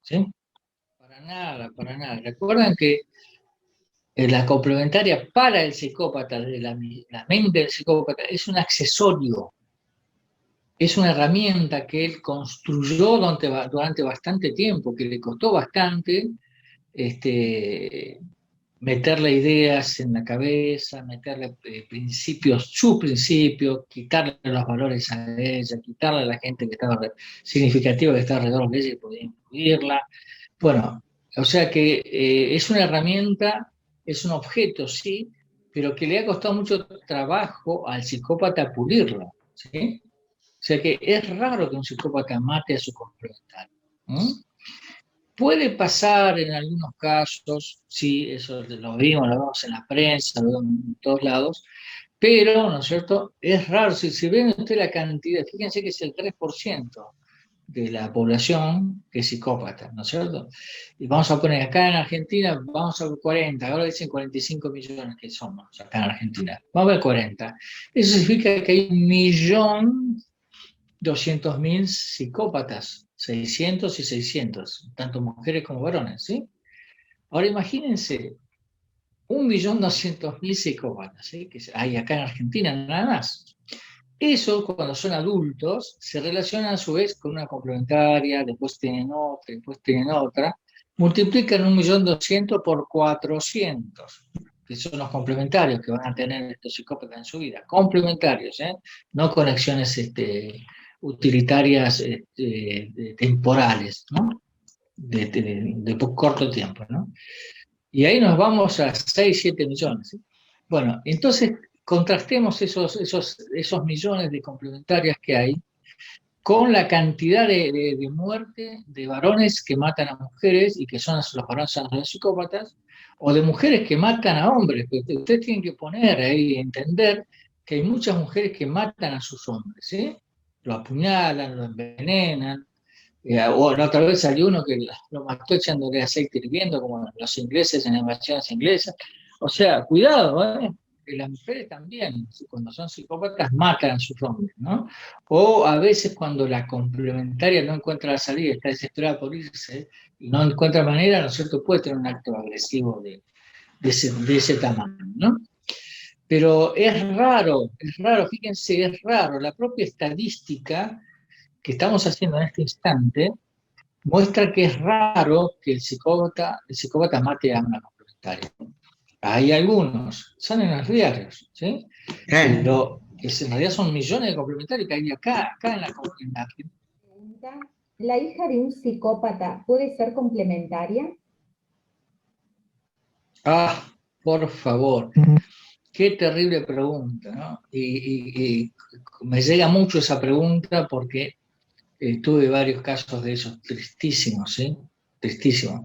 ¿sí? Para nada, para nada. Recuerden que la complementaria para el psicópata, la mente del psicópata, es un accesorio, es una herramienta que él construyó durante bastante tiempo, que le costó bastante meterle ideas en la cabeza, meterle sus principios, quitarle los valores a ella, quitarle a la gente que estaba significativa que está alrededor de ella y podía influirla. Bueno, o sea que es una herramienta, es un objeto, sí, pero que le ha costado mucho trabajo al psicópata pulirlo, ¿sí? O sea que es raro que un psicópata mate a su complementario. Puede pasar en algunos casos, sí, eso lo vemos en la prensa, lo vemos en todos lados, pero, ¿no es cierto?, es raro. Si ven ustedes la cantidad, fíjense que es el 3% de la población que es psicópata, ¿no es cierto? Y vamos a poner acá en Argentina, vamos a ver 40, ahora dicen 45 millones que somos acá en Argentina, vamos a ver 40. Eso significa que hay 1.200.000 psicópatas, 600 y 600, tanto mujeres como varones, ¿sí? Ahora imagínense, 1.200.000 psicópatas, ¿sí?, que hay acá en Argentina nada más. Eso, cuando son adultos, se relaciona a su vez con una complementaria, después tienen otra, multiplican 1.200.000 por 400, que son los complementarios que van a tener estos psicópatas en su vida. Complementarios, no conexiones utilitarias temporales, ¿no?, de corto tiempo, ¿no? Y ahí nos vamos a 6, 7 millones. ¿Sí? Bueno, entonces contrastemos esos millones de complementarias que hay con la cantidad de muerte de varones que matan a mujeres y que son los varones son los psicópatas, o de mujeres que matan a hombres. Ustedes tienen que poner ahí, entender que hay muchas mujeres que matan a sus hombres, ¿sí? Lo apuñalan, lo envenenan, o la otra vez salió uno que lo mató echándole aceite hirviendo, como los ingleses en las invasiones inglesas. O sea, cuidado, que las mujeres también, cuando son psicópatas, matan a sus hombres, ¿no? O a veces cuando la complementaria no encuentra la salida, está desesperada por irse y no encuentra manera, ¿no es cierto?, puede tener un acto agresivo de ese tamaño, ¿no? Pero es raro, fíjense, es raro. La propia estadística que estamos haciendo en este instante muestra que es raro que el psicópata mate a una complementaria. Hay algunos, son en los diarios, ¿sí? Pero en realidad son millones de complementarios que hay acá en la comunidad. ¿La hija de un psicópata puede ser complementaria? Ah, por favor, qué terrible pregunta, ¿no? Y me llega mucho esa pregunta porque tuve varios casos de esos tristísimos, ¿sí? Tristísimos.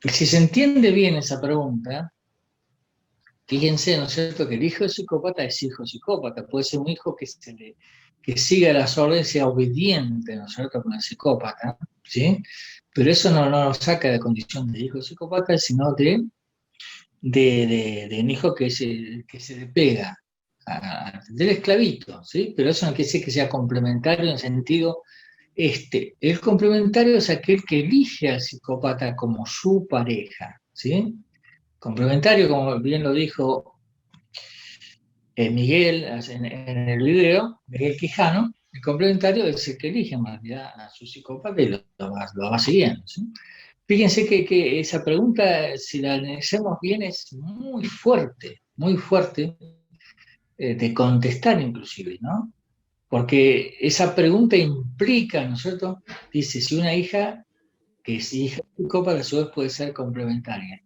Y si se entiende bien esa pregunta, fíjense, ¿no es cierto?, que el hijo de psicópata es hijo de psicópata, puede ser un hijo que siga las órdenes, sea obediente, ¿no es cierto?, con el psicópata, ¿sí? Pero eso no lo saca de condición de hijo de psicópata, sino de un hijo que se le pega del esclavito, ¿sí? Pero eso no quiere decir que sea complementario en el sentido el complementario es aquel que elige al psicópata como su pareja, ¿sí? Complementario, como bien lo dijo Miguel en el video, Miguel Quijano, el complementario es el que elige en realidad a su psicópata y lo va siguiendo, ¿sí? Fíjense que esa pregunta, si la analizamos bien, es muy fuerte de contestar inclusive, ¿no? Porque esa pregunta implica, ¿no es cierto? Dice, si una hija que es hija psicópata a su vez puede ser complementaria.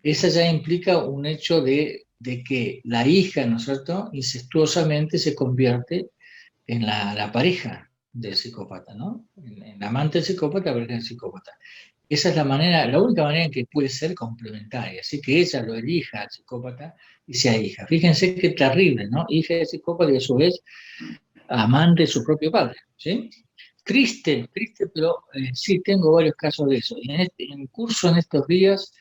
Esa ya implica un hecho de que la hija, ¿no es cierto?, incestuosamente se convierte en la pareja del psicópata, ¿no? En la amante del psicópata, pareja del psicópata. Esa es la única manera en que puede ser complementaria, así que ella lo elija al psicópata y sea hija. Fíjense qué terrible, ¿no? Hija de psicópata y a su vez amante de su propio padre, ¿sí? Triste, pero sí tengo varios casos de eso. Y en curso en estos días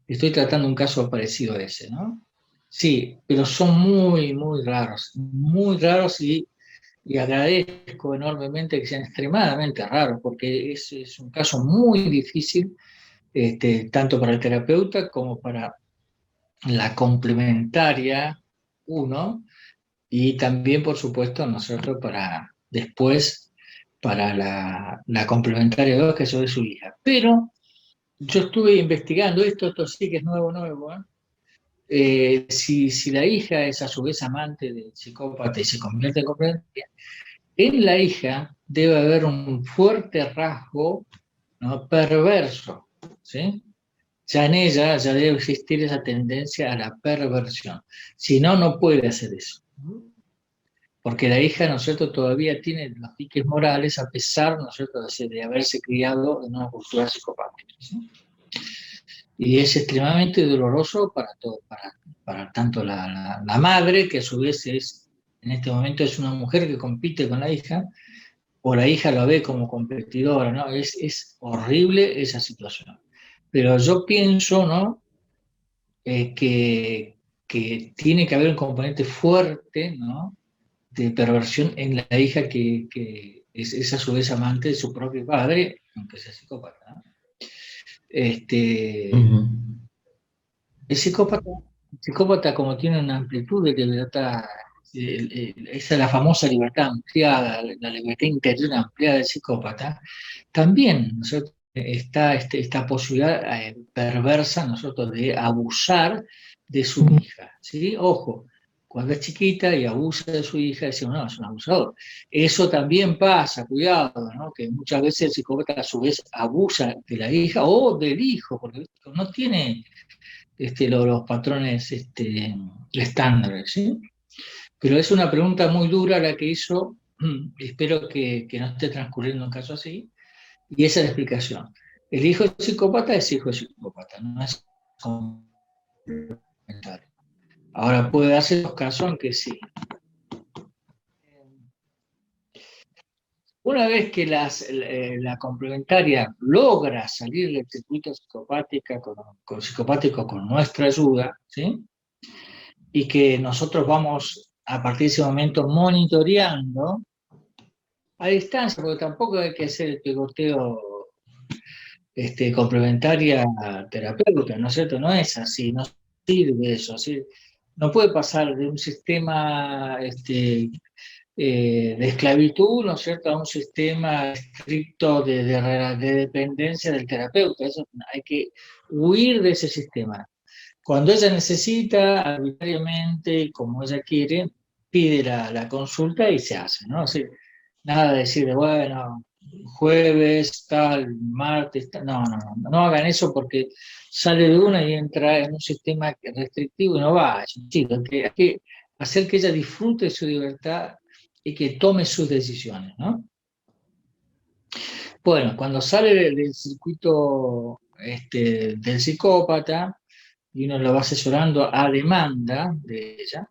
estoy tratando un caso parecido a ese, ¿no? Sí, pero son muy raros y agradezco enormemente que sean extremadamente raros, porque es un caso muy difícil, tanto para el terapeuta como para la complementaria, uno, y también, por supuesto, nosotros para después, para la complementaria 2, que eso es su hija. Pero yo estuve investigando esto sí que es nuevo, ¿eh? Si la hija es a su vez amante del psicópata y se convierte en complementaria, en la hija debe haber un fuerte rasgo, ¿no?, perverso, ¿sí? Ya en ella ya debe existir esa tendencia a la perversión. Si no, no puede hacer eso. Porque la hija, ¿no es cierto?, todavía tiene los diques morales a pesar, ¿no es cierto?, de haberse criado en una cultura psicopática, ¿sí? Y es extremadamente doloroso para tanto la madre, que a su vez en este momento es una mujer que compite con la hija, o la hija lo ve como competidora, ¿no? Es horrible esa situación. Pero yo pienso, ¿no?, que tiene que haber un componente fuerte, ¿no?, de perversión en la hija que es a su vez amante de su propio padre, aunque sea psicópata, ¿no? El psicópata, como tiene una amplitud de libertad, esa es la famosa libertad ampliada, la libertad interior ampliada del psicópata, también, ¿no es cierto?, está esta posibilidad perversa, nosotros, de abusar de su hija, ¿sí? Ojo, cuando es chiquita y abusa de su hija, decimos, no, es un abusador. Eso también pasa, cuidado, ¿no? Que muchas veces el psicópata a su vez abusa de la hija o del hijo, porque no tiene los patrones estándares, ¿sí? Pero es una pregunta muy dura la que hizo, espero que no esté transcurriendo un caso así, y esa es la explicación. El hijo de psicópata es hijo de psicópata, no es complementario. Ahora puede darse los casos en que sí. Una vez que la complementaria logra salir del circuito psicopático con nuestra ayuda, ¿sí? Y que nosotros vamos a partir de ese momento monitoreando a distancia, porque tampoco hay que hacer el pegoteo complementaria terapéutica, ¿no es cierto? No es así, no sirve eso, ¿sí? No puede pasar de un sistema de esclavitud, ¿no es cierto?, a un sistema estricto de dependencia del terapeuta. Eso, hay que huir de ese sistema. Cuando ella necesita, arbitrariamente, como ella quiere, pide la consulta y se hace, ¿no? Así, nada de decir, bueno, jueves, tal, martes, tal. No, no, no, no hagan eso porque sale de una y entra en un sistema restrictivo y no va. Es decir, hay que hacer que ella disfrute su libertad y que tome sus decisiones, ¿no? Bueno, cuando sale del circuito del psicópata y uno lo va asesorando a demanda de ella,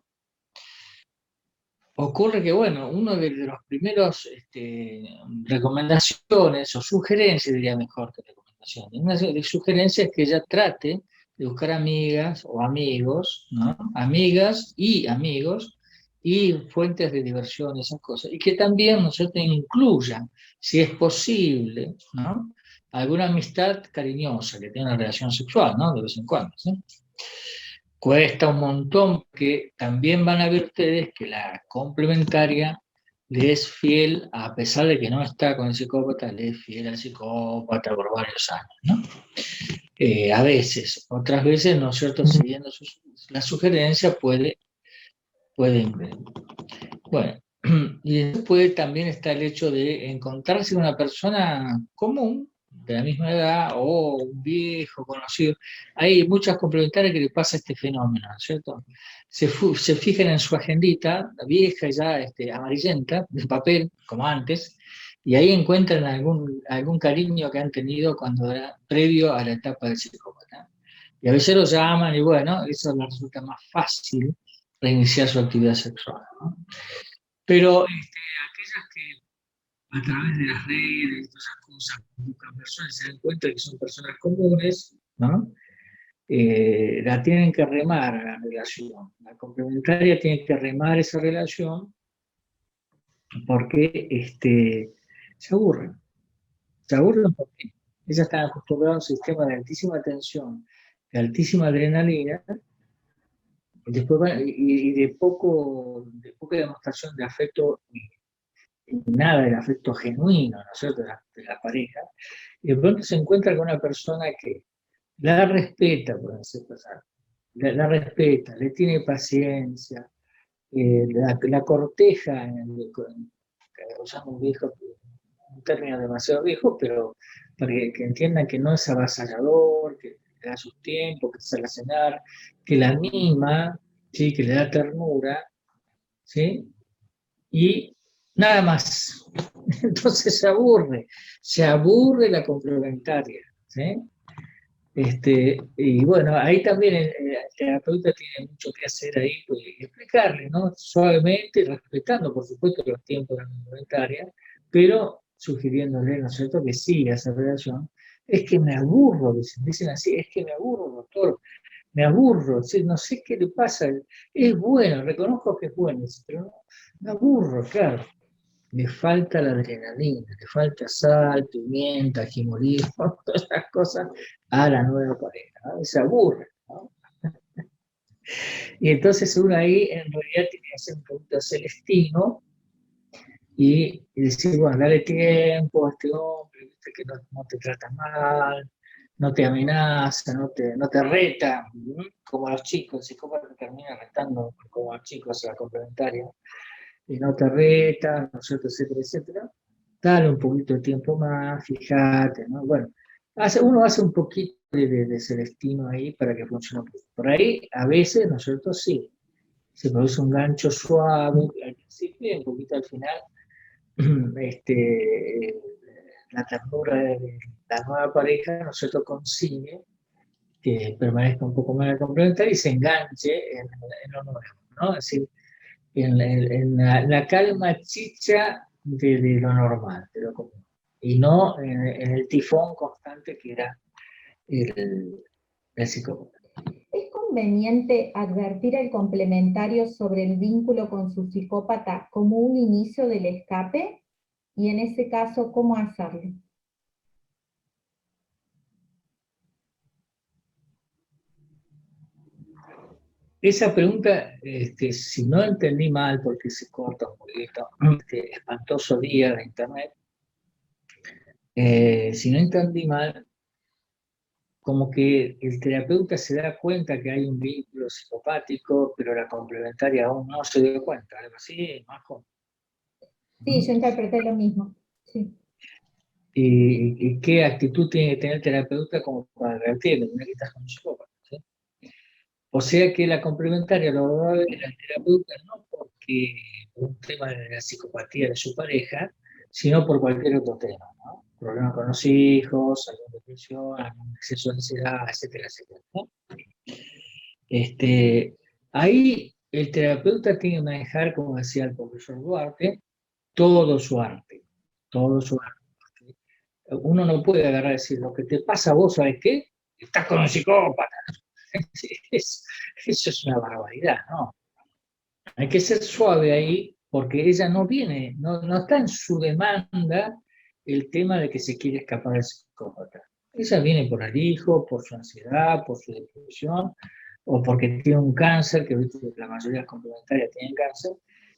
ocurre que, bueno, uno de los primeros recomendaciones o sugerencias, diría mejor que recomendaciones, una de sugerencias es que ella trate de buscar amigas o amigos, ¿no? Amigas y amigos y fuentes de diversión, esas cosas, y que también nosotros incluyan, si es posible, ¿no?, alguna amistad cariñosa que tenga una relación sexual, ¿no?, de vez en cuando, ¿sí? Cuesta un montón, que también van a ver ustedes que la complementaria le es fiel, a pesar de que no está con el psicópata, le es fiel al psicópata por varios años, ¿no? A veces, otras veces, ¿no es cierto?, siguiendo la sugerencia puede ingresar. Bueno, y después también está el hecho de encontrarse con una persona común, de la misma edad, o un viejo conocido. Hay muchas complementarias que le pasa este fenómeno, ¿no es cierto? Se fijan en su agendita, la vieja ya amarillenta, de papel, como antes, y ahí encuentran algún cariño que han tenido cuando era previo a la etapa del psicópata. Y a veces lo llaman y bueno, eso les resulta más fácil reiniciar su actividad sexual, ¿no? Pero aquellas que a través de las redes y todas esas cosas buscan personas y se dan cuenta que son personas comunes, ¿no? La tienen que remar a la relación. La complementaria tiene que remar esa relación porque se aburren. Se aburren porque ellas están acostumbradas a un sistema de altísima tensión, de altísima adrenalina, y de poca demostración de afecto, nada del afecto genuino, ¿no es cierto?, de la pareja, y de pronto se encuentra con una persona que la respeta, por así pasar, la respeta, le tiene paciencia, la corteja, usamos un término demasiado viejo, pero para que entiendan que no es avasallador, que le da sus tiempos, que sale a cenar, que la mima, ¿sí?, que le da ternura, ¿sí?, y nada más. Entonces se aburre la complementaria, ¿sí? Y bueno, ahí también el terapeuta tiene mucho que hacer ahí, pues, y explicarle, ¿no?, suavemente, respetando por supuesto los tiempos de la complementaria, pero sugiriéndole, ¿no es cierto?, que siga esa relación. Es que me aburro, dicen así, es que me aburro, doctor, me aburro, ¿sí?, no sé qué le pasa, es bueno, reconozco que es bueno, pero no, me aburro, claro. Le falta la adrenalina, le falta sal, pimienta, ajímolismo, todas esas cosas a la nueva pareja, ¿no? Y se aburre, ¿no? Y entonces uno ahí en realidad tiene que hacer un poquito celestino y decir, bueno, dale tiempo a este hombre, viste que no te trata mal, no te amenaza, no te reta, como a los chicos, el psicópata termina retando como a los chicos a la complementaria, y no te reta, ¿no es cierto?, etcétera, etcétera. Dale un poquito de tiempo más, fíjate, ¿no? Bueno, uno hace un poquito de Celestino ahí para que funcione un poquito. Por ahí, a veces, ¿no es cierto?, sí, se produce un gancho suave, al principio y un poquito al final, la ternura de la nueva pareja, ¿no es cierto?, consigue que permanezca un poco más complementaria y se enganche en lo nuevo, ¿no? Es decir, en la calma chicha de lo normal, de lo común, y no en el tifón constante que era el psicópata. ¿Es conveniente advertir al complementario sobre el vínculo con su psicópata como un inicio del escape? Y en ese caso, ¿cómo hacerlo? Esa pregunta, si no entendí mal, porque se corta un poquito, espantoso día de internet, si no entendí mal, como que el terapeuta se da cuenta que hay un vínculo psicopático, pero la complementaria aún no se dio cuenta, algo así, Majo. Sí, yo interpreté lo mismo. Sí. ¿Y qué actitud tiene que tener el terapeuta como para advertirle? Mira que estás con un psicópata, ¿sí? O sea que la complementaria lo va a ver al terapeuta no porque por un tema de la psicopatía de su pareja, sino por cualquier otro tema, ¿no? Problemas con los hijos, alguna depresión, algún exceso de ansiedad, etcétera, etcétera, ¿no? Ahí el terapeuta tiene que manejar, como decía el profesor Duarte, todo su arte, todo su arte. Uno no puede agarrar y decir, lo que te pasa a vos, ¿sabes qué? Estás con un psicópata. Eso es una barbaridad, ¿no? Hay que ser suave ahí, porque ella no viene, no está en su demanda el tema de que se quiere escapar del psicópata. Ella viene por el hijo, por su ansiedad, por su depresión, o porque tiene un cáncer, que la mayoría de las complementarias tienen cáncer,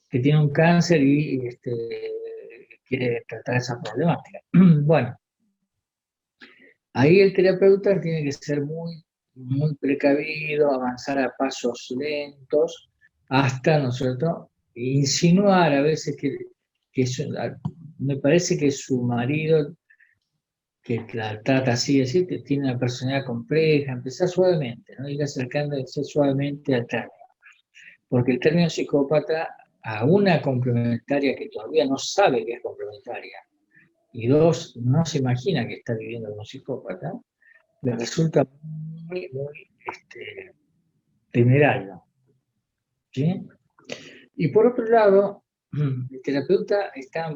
que tiene un cáncer y quiere tratar esa problemática. Bueno, ahí el terapeuta tiene que ser muy, muy precavido, avanzar a pasos lentos, hasta, ¿no es cierto?, insinuar a veces me parece que su marido, que la trata así, decir que tiene una personalidad compleja, empezar suavemente, ¿no? Ir acercándose suavemente al término. Porque el término psicópata, a una complementaria que todavía no sabe que es complementaria, y dos, no se imagina que está viviendo con un psicópata, le resulta muy, muy temerario, ¿sí? Y por otro lado, el terapeuta está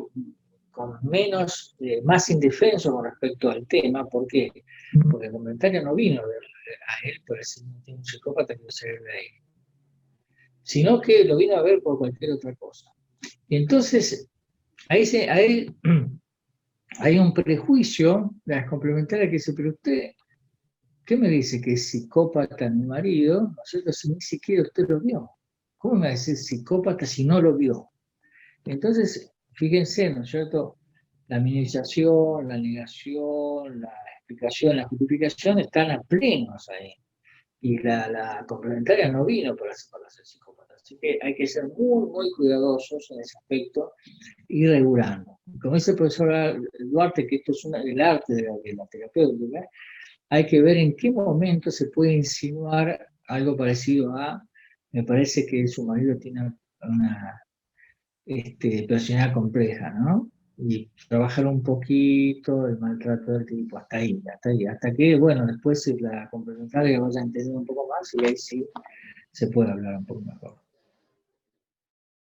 más indefenso con respecto al tema. ¿Por qué? Porque el comentario no vino a él por decir no tiene un psicópata que no se ve de ahí, sino que lo vino a ver por cualquier otra cosa. Y entonces, ahí hay un prejuicio de las complementarias que dice, pero usted, ¿qué me dice que es psicópata mi marido? ¿No es cierto? Si ni siquiera usted lo vio. ¿Cómo me va a decir psicópata si no lo vio? Entonces, fíjense, ¿no es cierto? La minimización, la negación, la explicación, la justificación están a plenos ahí. Y la complementaria no vino para ser psicópata. Así que hay que ser muy, muy cuidadosos en ese aspecto y regulando. Como dice el profesor Duarte, que esto es el arte de la terapéutica, hay que ver en qué momento se puede insinuar algo parecido a, me parece que su marido tiene una personalidad compleja, ¿no? Y trabajar un poquito el maltrato del tipo, hasta ahí, hasta que, bueno, después la complementaria vaya entendiendo un poco más y ahí sí se puede hablar un poco mejor.